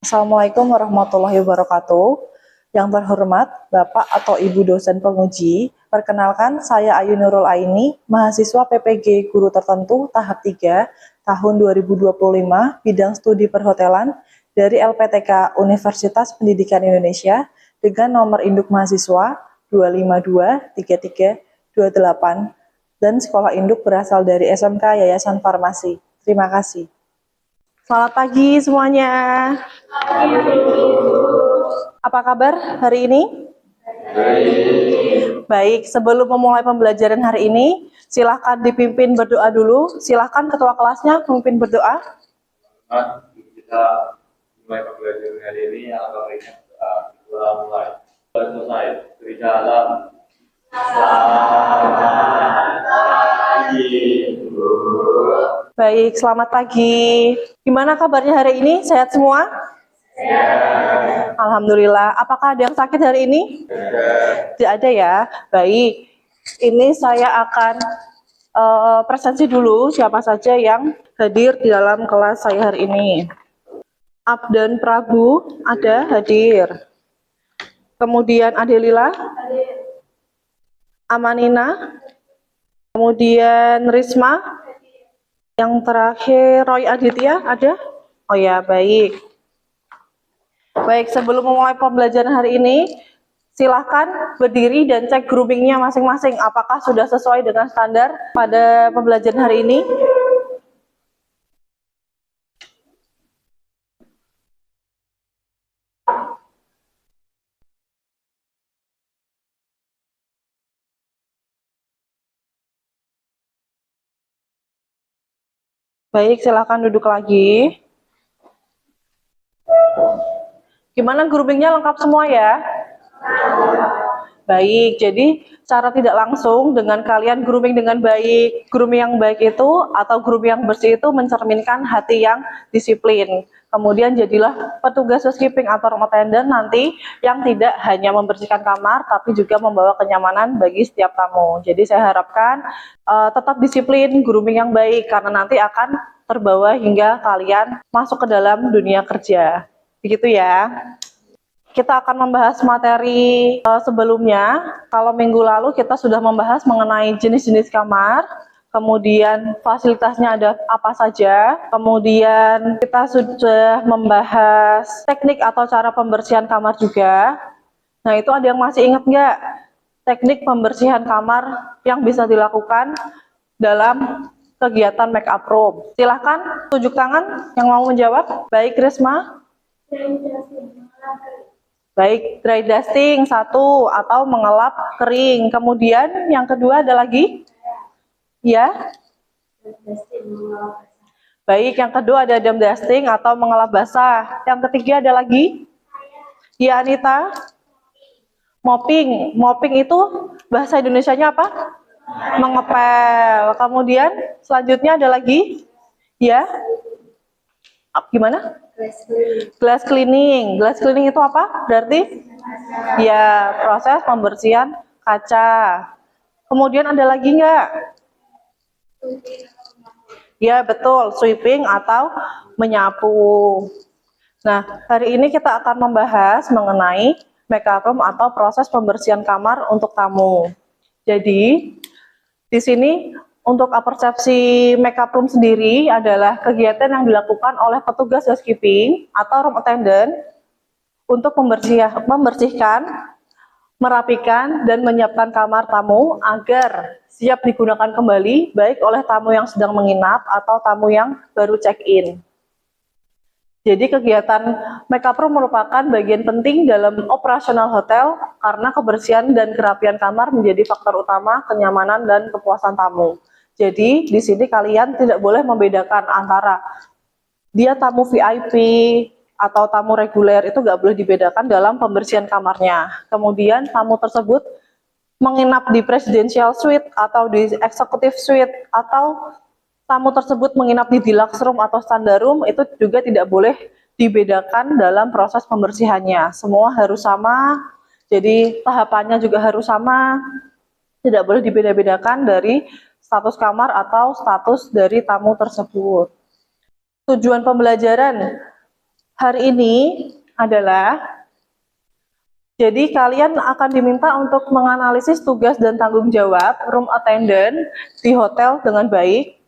Assalamualaikum warahmatullahi wabarakatuh. Yang terhormat Bapak atau Ibu dosen penguji, perkenalkan saya Ayu Nurul Aini, mahasiswa PPG Guru Tertentu tahap 3 tahun 2025 bidang studi perhotelan dari LPTK Universitas Pendidikan Indonesia dengan nomor induk mahasiswa 2523328 dan sekolah induk berasal dari SMK Yayasan Farmasi. Terima kasih. Selamat pagi semuanya. Apa kabar hari ini? Baik, sebelum memulai pembelajaran hari ini, silahkan dipimpin berdoa dulu. Silahkan ketua kelasnya memimpin berdoa. Kita mulai pembelajaran hari ini yang akan berikan doa mulai. Selesai, beri salam. Selamat pagi. Baik, selamat pagi. Gimana kabarnya hari ini? Sehat semua? Sehat. Alhamdulillah. Apakah ada yang sakit hari ini? Tidak ada ya. Baik. Ini saya akan presentasi dulu siapa saja yang hadir di dalam kelas saya hari ini. Abdan Prabu ada hadir. Kemudian Adelila, Amanina, kemudian Risma. Yang terakhir Roy Aditya ada? Oh ya, baik. Baik, sebelum memulai pembelajaran hari ini, silahkan berdiri dan cek groomingnya masing-masing. Apakah sudah sesuai dengan standar pada pembelajaran hari ini? Baik, silahkan duduk lagi. Gimana groomingnya lengkap semua ya? Baik, jadi cara tidak langsung dengan kalian grooming dengan baik. Grooming yang baik itu atau grooming yang bersih itu mencerminkan hati yang disiplin. Kemudian jadilah petugas housekeeping atau room attendant nanti yang tidak hanya membersihkan kamar tapi juga membawa kenyamanan bagi setiap tamu. Jadi saya harapkan tetap disiplin, grooming yang baik karena nanti akan terbawa hingga kalian masuk ke dalam dunia kerja. Begitu ya. Kita akan membahas materi sebelumnya. Kalau minggu lalu kita sudah membahas mengenai jenis-jenis kamar, kemudian fasilitasnya ada apa saja, kemudian kita sudah membahas teknik atau cara pembersihan kamar juga. Nah, itu ada yang masih ingat nggak teknik pembersihan kamar yang bisa dilakukan dalam kegiatan make up room? Silahkan tunjuk tangan yang mau menjawab. Baik, Risma. Baik, dry dusting satu atau mengelap kering. Kemudian yang kedua ada lagi? Ya. Baik, yang kedua ada dam dusting atau mengelap basah. Yang ketiga ada lagi? Ya, Anita. Mopping. Mopping itu bahasa Indonesianya apa? Mengepel. Kemudian selanjutnya ada lagi? Ya. Gimana? Glass cleaning. Glass cleaning itu apa? Berarti? Ya, proses pembersihan kaca. Kemudian ada lagi nggak? Ya, betul. Sweeping atau menyapu. Nah, hari ini kita akan membahas mengenai make up room atau proses pembersihan kamar untuk tamu. Jadi, di sini untuk persepsi make up room sendiri adalah kegiatan yang dilakukan oleh petugas housekeeping atau room attendant untuk membersihkan, merapikan, dan menyiapkan kamar tamu agar siap digunakan kembali baik oleh tamu yang sedang menginap atau tamu yang baru check-in. Jadi kegiatan make up room merupakan bagian penting dalam operasional hotel karena kebersihan dan kerapian kamar menjadi faktor utama kenyamanan dan kepuasan tamu. Jadi di sini kalian tidak boleh membedakan antara dia tamu VIP atau tamu reguler, itu nggak boleh dibedakan dalam pembersihan kamarnya. Kemudian tamu tersebut menginap di presidential suite atau di executive suite atau tamu tersebut menginap di deluxe room atau standard room, itu juga tidak boleh dibedakan dalam proses pembersihannya. Semua harus sama, jadi tahapannya juga harus sama, tidak boleh dibeda-bedakan dari status kamar atau status dari tamu tersebut. Tujuan pembelajaran hari ini adalah, jadi kalian akan diminta untuk menganalisis tugas dan tanggung jawab room attendant di hotel dengan baik,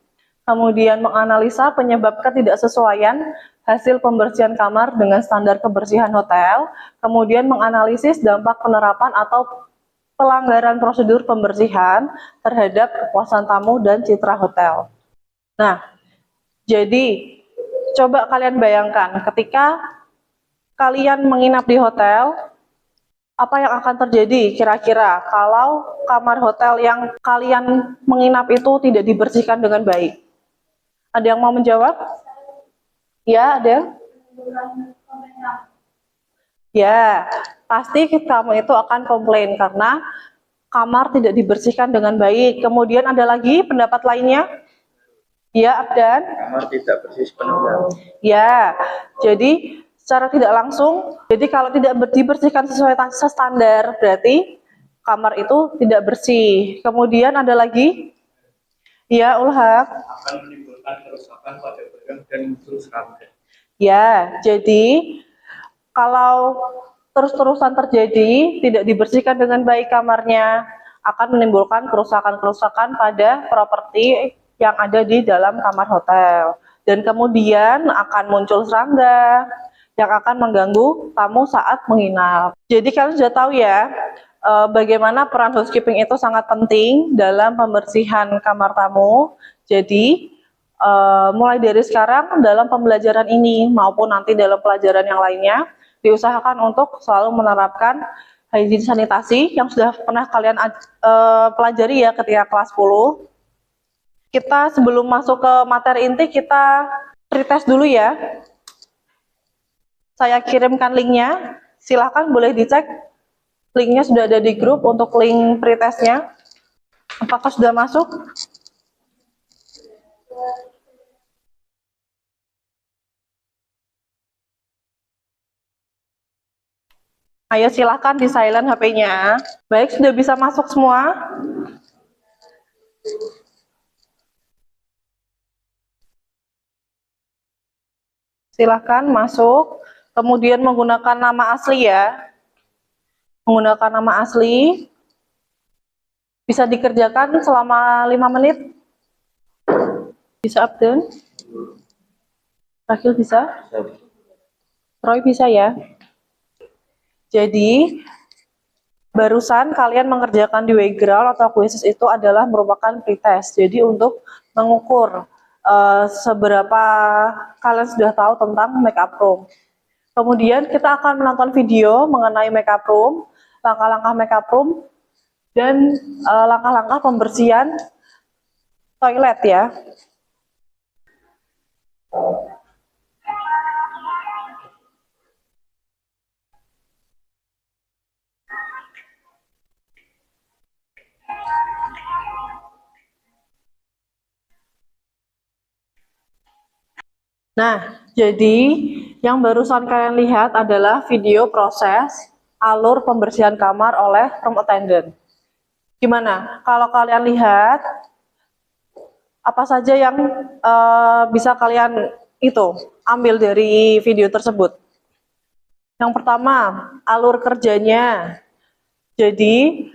kemudian menganalisa penyebab ketidaksesuaian hasil pembersihan kamar dengan standar kebersihan hotel, kemudian menganalisis dampak penerapan atau pelanggaran prosedur pembersihan terhadap kepuasan tamu dan citra hotel. Nah, jadi coba kalian bayangkan ketika kalian menginap di hotel, apa yang akan terjadi kira-kira kalau kamar hotel yang kalian menginap itu tidak dibersihkan dengan baik? Ada yang mau menjawab? Ya, ada? Ya, pasti kamu itu akan komplain karena kamar tidak dibersihkan dengan baik. Kemudian ada lagi pendapat lainnya? Ya, Abdan? Kamar tidak bersih sepenuhnya. Ya, jadi secara tidak langsung, jadi kalau tidak dibersihkan sesuai standar, berarti kamar itu tidak bersih. Kemudian ada lagi? Ya, Ulhak? Akan menimbulkan kerusakan pada barang dan muncul serangga. Ya, jadi kalau terus-terusan terjadi, tidak dibersihkan dengan baik kamarnya, akan menimbulkan kerusakan-kerusakan pada properti yang ada di dalam kamar hotel. Dan kemudian akan muncul serangga yang akan mengganggu tamu saat menginap. Jadi kalian sudah tahu ya, bagaimana peran housekeeping itu sangat penting dalam pembersihan kamar tamu. Jadi, mulai dari sekarang dalam pembelajaran ini maupun nanti dalam pelajaran yang lainnya, diusahakan untuk selalu menerapkan hygiene sanitasi yang sudah pernah kalian pelajari ya ketika kelas 10. Kita sebelum masuk ke materi inti, kita pretest dulu ya. Saya kirimkan linknya, silahkan boleh dicek. Linknya sudah ada di grup untuk link pretestnya. Apakah sudah masuk? Ayo silahkan di silent HP-nya. Baik, sudah bisa masuk semua? Silahkan masuk, kemudian menggunakan nama asli ya. Menggunakan nama asli. Bisa dikerjakan selama 5 menit. Bisa Abden? Rakil bisa? Roy bisa ya? Jadi, barusan kalian mengerjakan di Wayground atau quizzes itu adalah merupakan pretest. Jadi untuk mengukur seberapa kalian sudah tahu tentang makeup room. Kemudian kita akan menonton video mengenai makeup room, langkah-langkah makeup room, dan langkah-langkah pembersihan toilet ya. Nah, jadi yang barusan kalian lihat adalah video proses alur pembersihan kamar oleh room attendant. Gimana? Kalau kalian lihat, apa saja yang bisa kalian ambil dari video tersebut? Yang pertama, alur kerjanya. Jadi,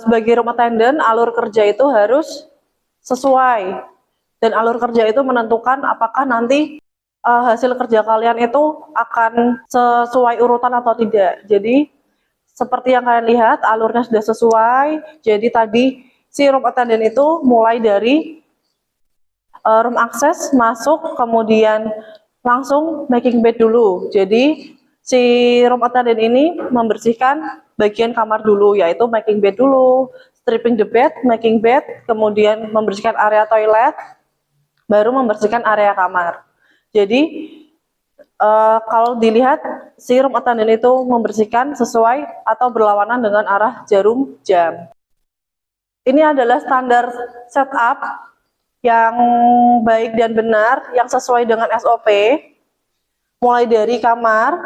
sebagai room attendant, alur kerja itu harus sesuai. Dan alur kerja itu menentukan apakah nanti hasil kerja kalian itu akan sesuai urutan atau tidak. Jadi seperti yang kalian lihat alurnya sudah sesuai. Jadi tadi si room attendant itu mulai dari room access masuk, kemudian langsung making bed dulu. Jadi si room attendant ini membersihkan bagian kamar dulu, yaitu making bed dulu, stripping the bed, making bed, kemudian membersihkan area toilet, baru membersihkan area kamar. Jadi kalau dilihat si room attendant itu membersihkan sesuai atau berlawanan dengan arah jarum jam. Ini adalah standar setup yang baik dan benar, yang sesuai dengan SOP. Mulai dari kamar,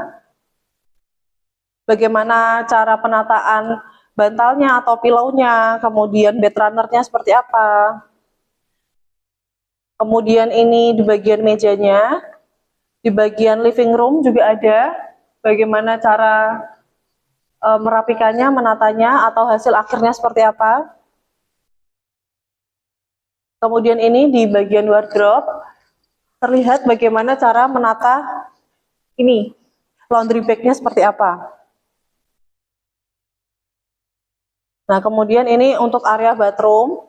bagaimana cara penataan bantalnya atau pilaunya, kemudian bed runner-nya seperti apa. Kemudian ini di bagian mejanya, Di bagian living room juga ada bagaimana cara merapikannya, menatanya, atau hasil akhirnya seperti apa. Kemudian ini di bagian wardrobe, terlihat bagaimana cara menata ini, laundry bag-nya seperti apa. Nah, kemudian ini untuk area bathroom,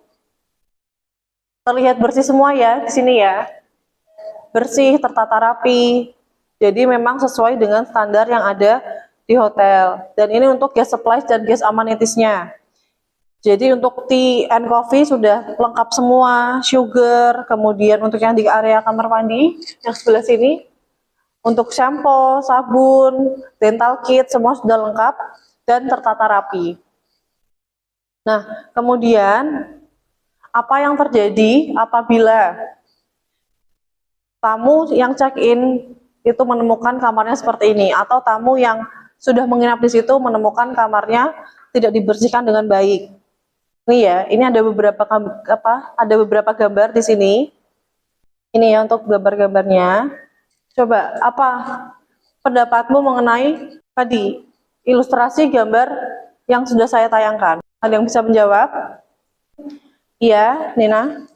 terlihat bersih semua ya di sini ya. Bersih, tertata rapi. Jadi memang sesuai dengan standar yang ada di hotel. Dan ini untuk guest supplies dan guest amenities-nya. Jadi untuk tea and coffee sudah lengkap semua, sugar, kemudian untuk yang di area kamar mandi yang sebelah sini, untuk shampoo, sabun, dental kit, semua sudah lengkap dan tertata rapi. Nah, kemudian apa yang terjadi apabila tamu yang check-in itu menemukan kamarnya seperti ini, atau tamu yang sudah menginap di situ menemukan kamarnya tidak dibersihkan dengan baik. Ini ya, ini ada beberapa gambar di sini. Ini ya untuk gambar-gambarnya. Coba apa pendapatmu mengenai tadi ilustrasi gambar yang sudah saya tayangkan? Ada yang bisa menjawab? Iya, Nina.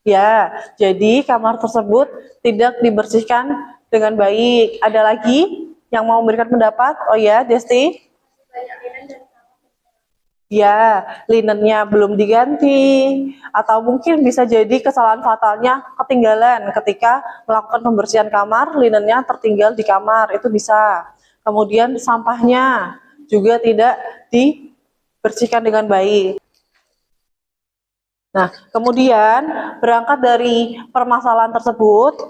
Ya, jadi kamar tersebut tidak dibersihkan dengan baik. Ada lagi yang mau memberikan pendapat? Oh ya, Desti? Ya, linennya belum diganti, atau mungkin bisa jadi kesalahan fatalnya ketinggalan ketika melakukan pembersihan kamar, linennya tertinggal di kamar, itu bisa. Kemudian sampahnya juga tidak dibersihkan dengan baik. Nah, kemudian berangkat dari permasalahan tersebut,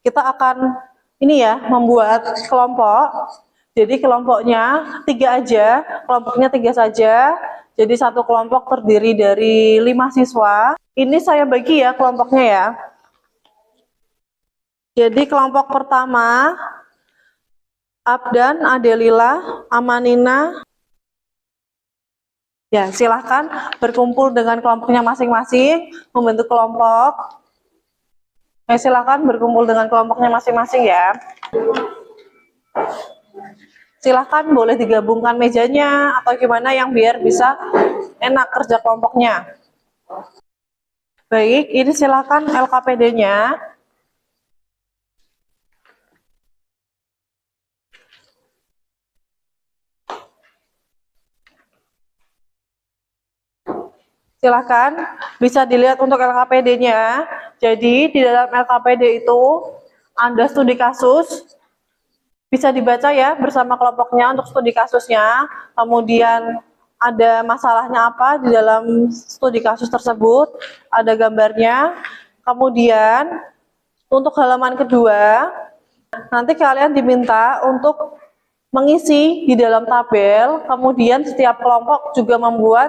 kita akan ini ya, membuat kelompok. Jadi kelompoknya 3 aja, kelompoknya 3 saja. Jadi satu kelompok terdiri dari 5 siswa. Ini saya bagi ya kelompoknya ya. Jadi kelompok pertama, Abdan, Adelila, Amanina. Ya, silahkan berkumpul dengan kelompoknya masing-masing, membentuk kelompok. Ya, silahkan berkumpul dengan kelompoknya masing-masing ya. Silahkan boleh digabungkan mejanya atau gimana yang biar bisa enak kerja kelompoknya. Baik, ini silahkan LKPD-nya. Silahkan, bisa dilihat untuk LKPD-nya. Jadi, di dalam LKPD itu, ada studi kasus, bisa dibaca ya bersama kelompoknya untuk studi kasusnya. Kemudian, ada masalahnya apa di dalam studi kasus tersebut, ada gambarnya. Kemudian, untuk halaman kedua, nanti kalian diminta untuk mengisi di dalam tabel, kemudian setiap kelompok juga membuat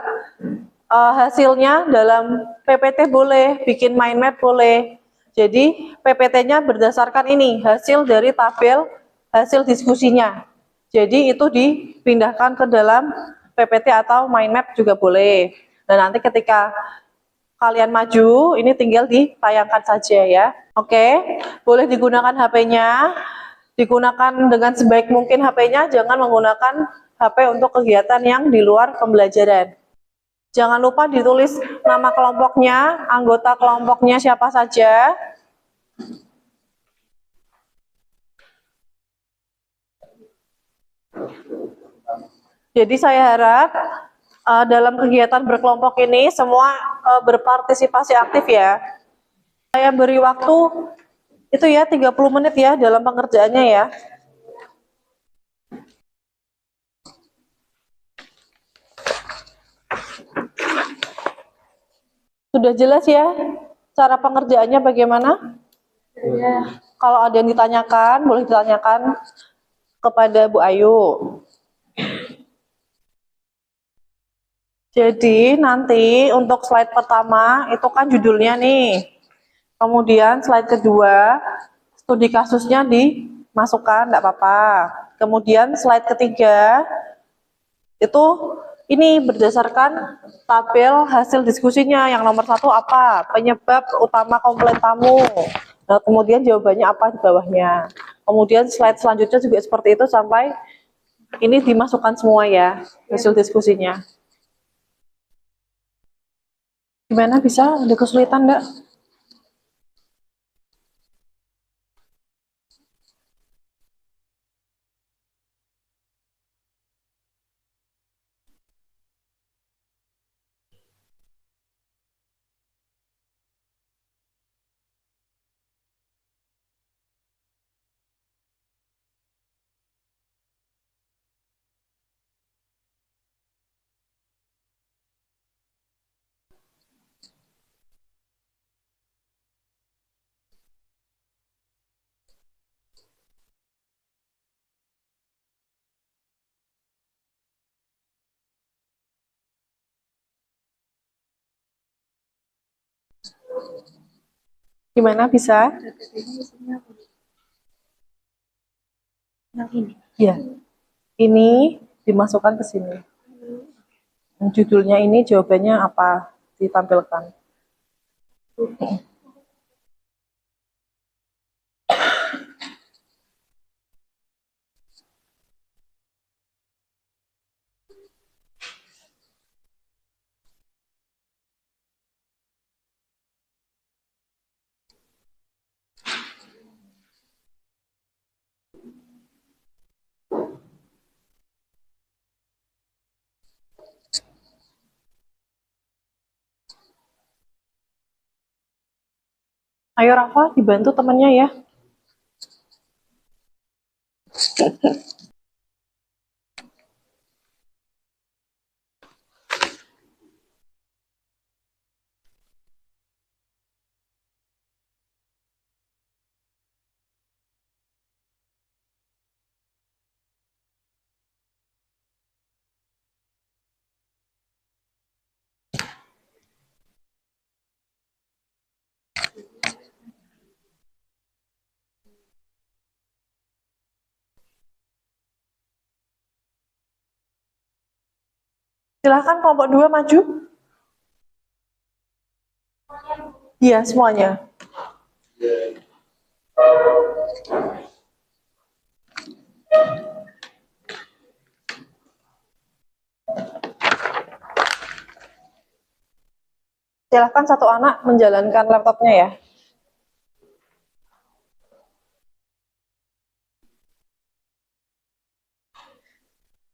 hasilnya dalam PPT boleh, bikin mind map boleh. Jadi PPT-nya berdasarkan ini, hasil dari tabel hasil diskusinya. Jadi itu dipindahkan ke dalam PPT atau mind map juga boleh. Dan nanti ketika kalian maju, ini tinggal ditayangkan saja ya. Oke, boleh digunakan HP-nya, digunakan dengan sebaik mungkin HP-nya, jangan menggunakan HP untuk kegiatan yang di luar pembelajaran. Jangan lupa ditulis nama kelompoknya, anggota kelompoknya siapa saja. Jadi saya harap dalam kegiatan berkelompok ini semua berpartisipasi aktif ya. Saya beri waktu itu ya 30 menit ya dalam pengerjaannya ya. Sudah jelas ya cara pengerjaannya bagaimana? Ya. Kalau ada yang ditanyakan, boleh ditanyakan kepada Bu Ayu. Jadi nanti untuk slide pertama itu kan judulnya nih. Kemudian slide kedua, studi kasusnya dimasukkan, enggak apa-apa. Kemudian slide ketiga, itu ini berdasarkan tabel hasil diskusinya. Yang nomor 1 apa? Penyebab utama komplain tamu. Nah, kemudian jawabannya apa di bawahnya. Kemudian slide selanjutnya juga seperti itu sampai ini dimasukkan semua ya, hasil diskusinya. Gimana bisa? Ada kesulitan enggak? Gimana bisa? Yang ini. Ya, ini dimasukkan ke sini. Judulnya ini jawabannya apa ditampilkan. Ayo Rafa, dibantu temannya ya. Silahkan kelompok 2 maju. Iya, semuanya. Silahkan satu anak menjalankan laptopnya ya.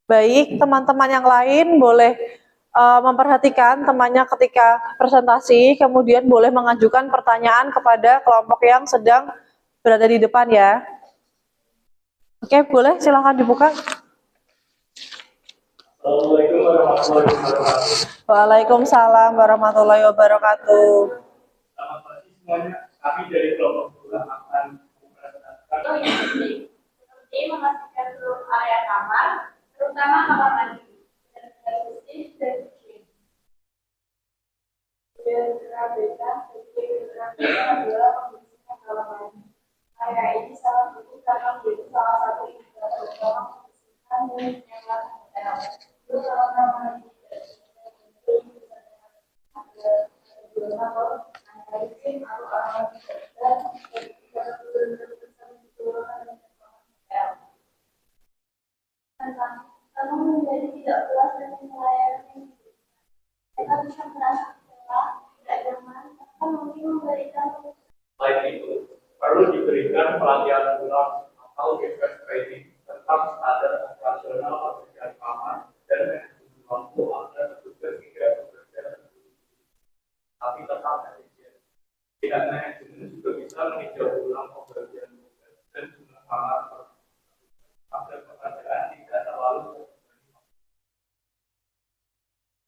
Baik, teman-teman yang lain boleh memperhatikan temannya ketika presentasi, kemudian boleh mengajukan pertanyaan kepada kelompok yang sedang berada di depan ya. Oke, boleh silahkan dibuka. Assalamualaikum warahmatullahi wabarakatuh. Waalaikumsalam warahmatullahi wabarakatuh. Selamat pagi semuanya. Kami dari kelompok 2 akan mempresentasikan Seperti memastikan seluruh area kamar, terutama kamar mandi, dan bersih dan cuci. Bebas adalah membersihkan kamar mandi. Area ini sangat penting karena menjadi salah satu indikator utama membersihkan dan kenyamanan hotel. Kalau kamar mandi tidak kamu menjadi tidak puas dengan pelayanan, mereka bisa merasa kecewa, tidak nyaman, bahkan mungkin memberikan. Selain itu, perlu diberikan pelatihan ulang atau refresh training tentang standar operasional pekerjaan kamar dan manajemen waktu agar petugas tidak bekerja tapi tetap efisien. Pihak manajemen juga bisa meninjau ulang pekerjaan tugas dan jumlah kamar agar pekerjaan tidak terlalu.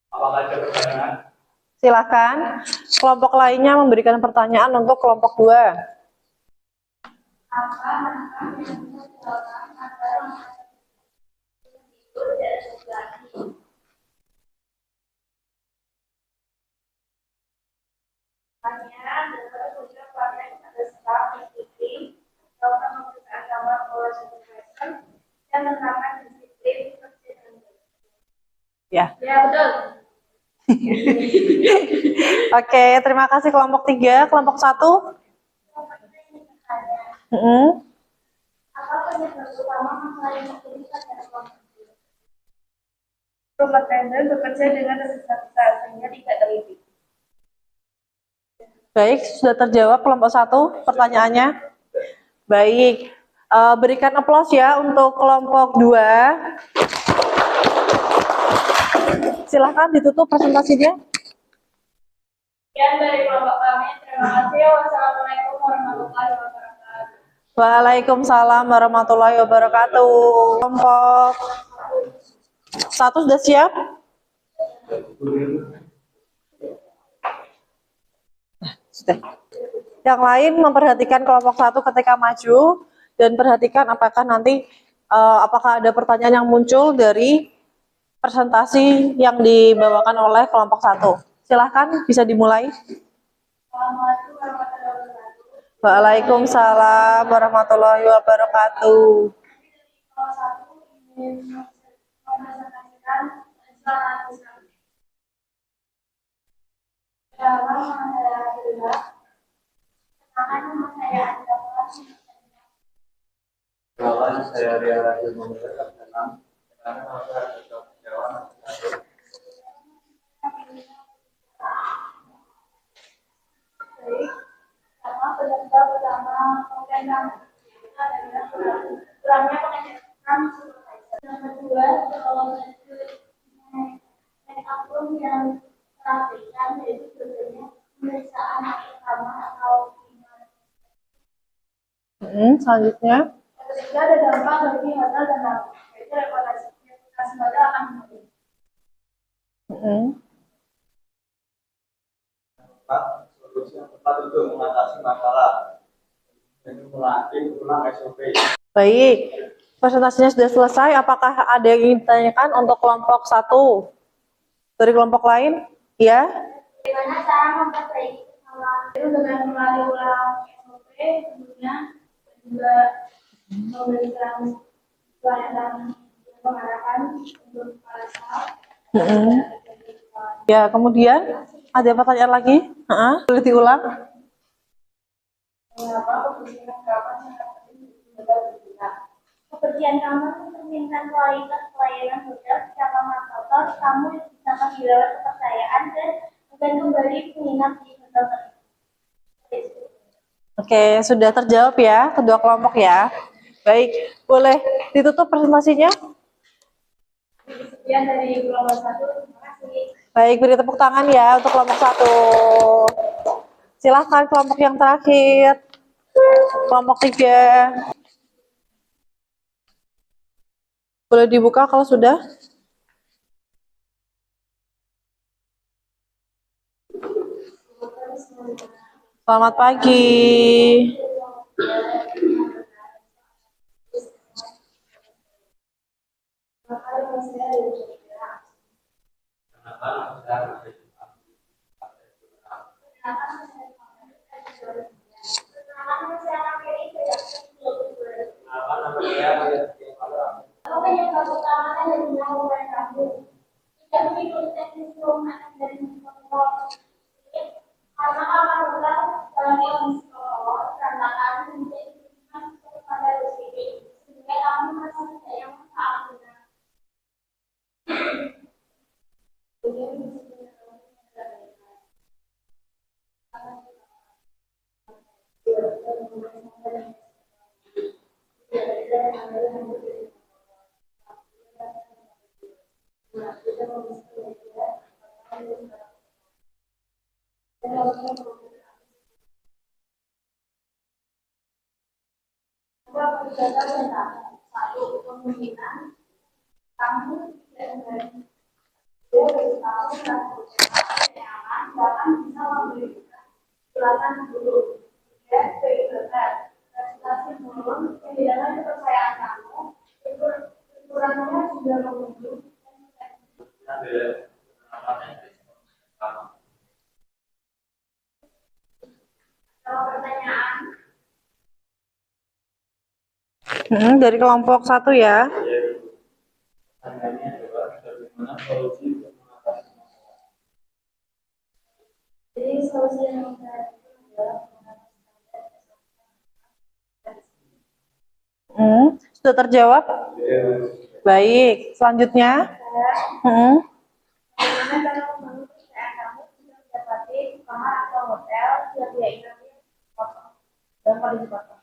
Apakah ada pertanyaan? Silakan. Kelompok lainnya memberikan pertanyaan untuk kelompok 2. Apa langkah yang bisa dilakukan agar itu tidak terjadi? Hanya dapat juga pakai pada staf disiplin, melakukan pemeriksaan kamar oleh supervisor, dan menerapkan disiplin kerja. Ya. Ya betul. Oke, terima kasih kelompok 3. Kelompok 1. Mm-mm. Apa penyebab utama masalah yang terjadi pada kelompok itu? Superintenden bekerja dengan besar-besar sehingga tidak teliti. Baik, sudah terjawab kelompok 1 pertanyaannya. Baik, berikan aplaus ya untuk kelompok 2. Silahkan ditutup presentasinya. Sekian dari kelompok kami. Terima kasih. Wassalamualaikum warahmatullahi wabarakatuh. Waalaikumsalam warahmatullahi wabarakatuh. Kelompok 1 sudah siap? Sudah. Yang lain memperhatikan kelompok 1 ketika maju dan perhatikan apakah nanti apakah ada pertanyaan yang muncul dari presentasi yang dibawakan oleh kelompok 1. Silahkan bisa dimulai. Assalamualaikum warahmatullahi wabarakatuh. Waalaikumsalam warahmatullahi wabarakatuh. Kelompok satu ingin mempresentasikan rencana Islam. Dalam saya adalah kenangan nama saya adalah Kawan saya Ria Jumlah dalam karena masa kejauhan baik sama peserta pertama program adalah kurangnya pengecekan supervisor. Yang kedua, kalau make up room yang terapikan yaitu sebenarnya pemeriksaan pertama atau Selanjutnya. yang ketiga ada dampak bagi hotel dan tamu, yaitu reputasi hotel akan menurun. solusi yang tepat untuk mengatasi masalah dan melatih ulang SOP. Baik, presentasinya sudah selesai. Apakah ada yang ingin ditanyakan untuk kelompok 1 dari kelompok lain? Ya. Bagaimana cara memperbaiki kesalahan itu dengan melalui ulang SOP tentunya dan juga memberikan pelayanan pengarahan untuk para staff. Ya, kemudian ada pertanyaan lagi? Boleh diulang? Kebersihan kamar mencerminkan kualitas pelayanan hotel. Jika kamar kotor, tamu bisa kehilangan kepercayaan dan kembali menginap di hotel tersebut. Oke, sudah terjawab ya kedua kelompok ya. Baik, boleh ditutup presentasinya? Sekian dari kelompok satu. Terima kasih. Baik, beri tepuk tangan ya untuk kelompok 1. Silahkan kelompok yang terakhir. Kelompok 3. Boleh dibuka kalau sudah? Selamat pagi. Apa penyebab utamanya dari gangguan rambut? Tidak mengikuti teknis rumah dan kontrol. Karena kamar hotel dalam kondisi kotor, berantakan, menjadi kepada resiko. Sehingga kamu merasa tidak nyaman saat benar. Satu kemungkinan kamu tidak berani. Dia beritahu dan nyaman bahkan bisa memberikan silakan dulu. Ya, benar. Reputasi menurun, kehilangan kepercayaan kamu, kekurangannya juga mengundur. Kalau pertanyaan Dari kelompok 1 ya. Pertanyaannya adalah bagaimana solusi untuk mengatasi masalah. jadi solusi yang kita adalah Sudah terjawab? Baik, selanjutnya. Bagaimana cara membangun kepercayaan kamu bisa mendapati kamar atau hotel yang dia inap kosong dan kondisi kosong?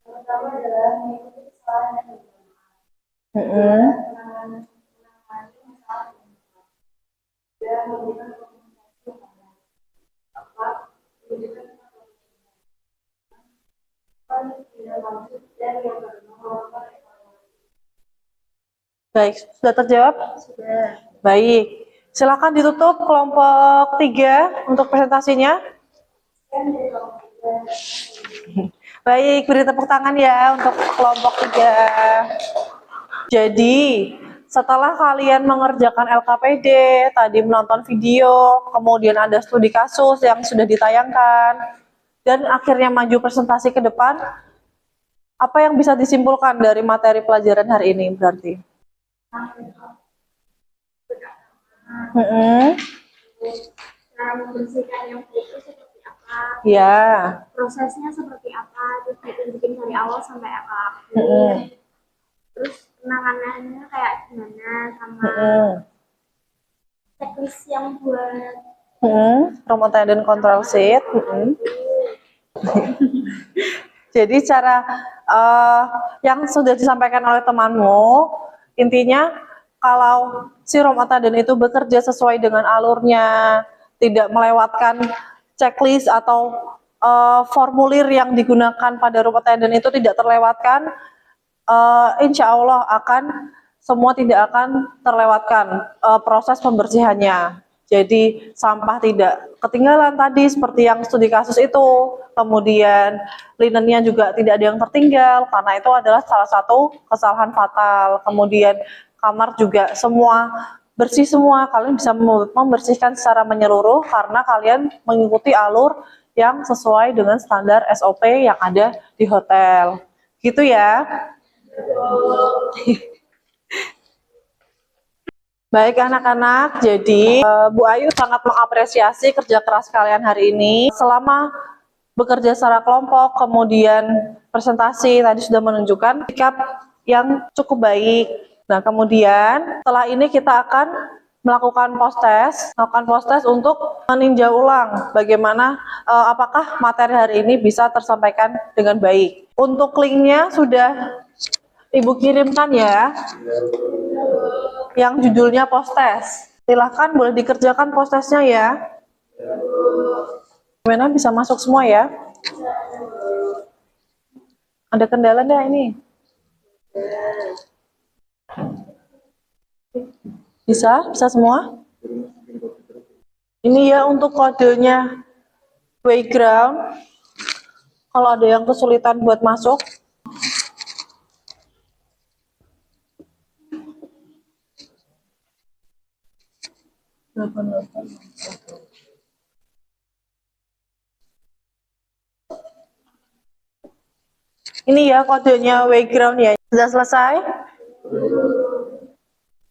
Pertama adalah mengikuti kesalahan yang menangani masalah dan memberikan komunikasi yang baik. Empat, menunjukkan tidak lanjut dan yang kedua melakukan evaluasi. Baik, sudah terjawab? Sudah. Baik, silakan ditutup kelompok 3 untuk presentasinya. Baik, beri tepuk tangan ya untuk kelompok 3. Jadi, setelah kalian mengerjakan LKPD, tadi menonton video, kemudian ada studi kasus yang sudah ditayangkan, dan akhirnya maju presentasi ke depan, apa yang bisa disimpulkan dari materi pelajaran hari ini berarti? Cara membersihkan yang itu seperti apa? Ya. Prosesnya seperti apa? Terus ditunjukin dari awal sampai akhir. Terus penanganannya kayak gimana sama checklist yang buat room attendant control sheet. Jadi cara yang sudah disampaikan oleh temanmu, intinya kalau si room attendant itu bekerja sesuai dengan alurnya, tidak melewatkan checklist atau formulir yang digunakan pada room attendant itu tidak terlewatkan, insya Allah semua tidak akan terlewatkan proses pembersihannya. Jadi sampah tidak ketinggalan tadi seperti yang studi kasus itu, kemudian linennya juga tidak ada yang tertinggal karena itu adalah salah satu kesalahan fatal. Kemudian kamar juga semua bersih semua, kalian bisa membersihkan secara menyeluruh karena kalian mengikuti alur yang sesuai dengan standar SOP yang ada di hotel. Gitu ya. Baik anak-anak, jadi Bu Ayu sangat mengapresiasi kerja keras kalian hari ini. Selama bekerja secara kelompok, kemudian presentasi tadi sudah menunjukkan sikap yang cukup baik. Nah, kemudian setelah ini kita akan melakukan post test untuk meninjau ulang bagaimana apakah materi hari ini bisa tersampaikan dengan baik. Untuk linknya sudah Ibu kirimkan ya, yang judulnya post test. Silahkan boleh dikerjakan post testnya ya. Gimana, bisa masuk semua ya? Ada kendala nggak ini? Bisa semua? Ini ya untuk kodenya background. Kalau ada yang kesulitan buat masuk, ini ya kodenya background ya. Sudah selesai?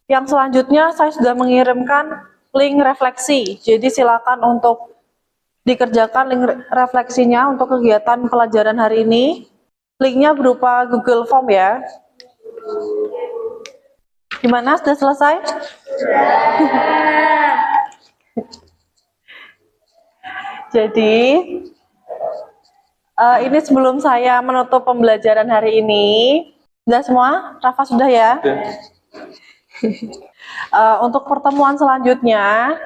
Yang selanjutnya saya sudah mengirimkan link refleksi. Jadi silakan untuk dikerjakan link refleksinya untuk kegiatan pelajaran hari ini. Linknya berupa Google Form ya. Gimana, sudah selesai? Jadi ini sebelum saya menutup pembelajaran hari ini. Sudah semua? Rafa sudah ya? Untuk pertemuan selanjutnya,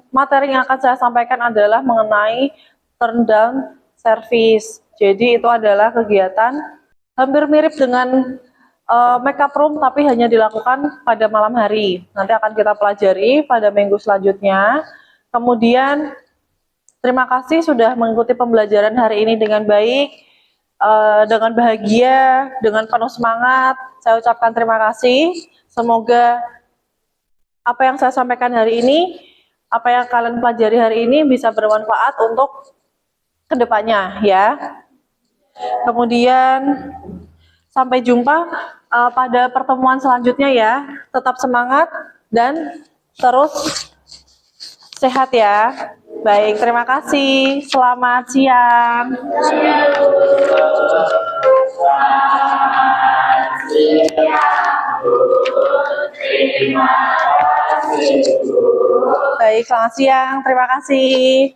materi yang akan saya sampaikan adalah mengenai turn down service. Jadi itu adalah kegiatan hampir mirip dengan makeup room, tapi hanya dilakukan pada malam hari. Nanti akan kita pelajari pada minggu selanjutnya. Kemudian terima kasih sudah mengikuti pembelajaran hari ini dengan baik, dengan bahagia, dengan penuh semangat. Saya ucapkan terima kasih. Semoga apa yang saya sampaikan hari ini, apa yang kalian pelajari hari ini bisa bermanfaat untuk kedepannya ya. Kemudian sampai jumpa pada pertemuan selanjutnya ya. Tetap semangat dan terus sehat ya. Baik, terima kasih. Selamat siang. Baik, selamat siang. Terima kasih.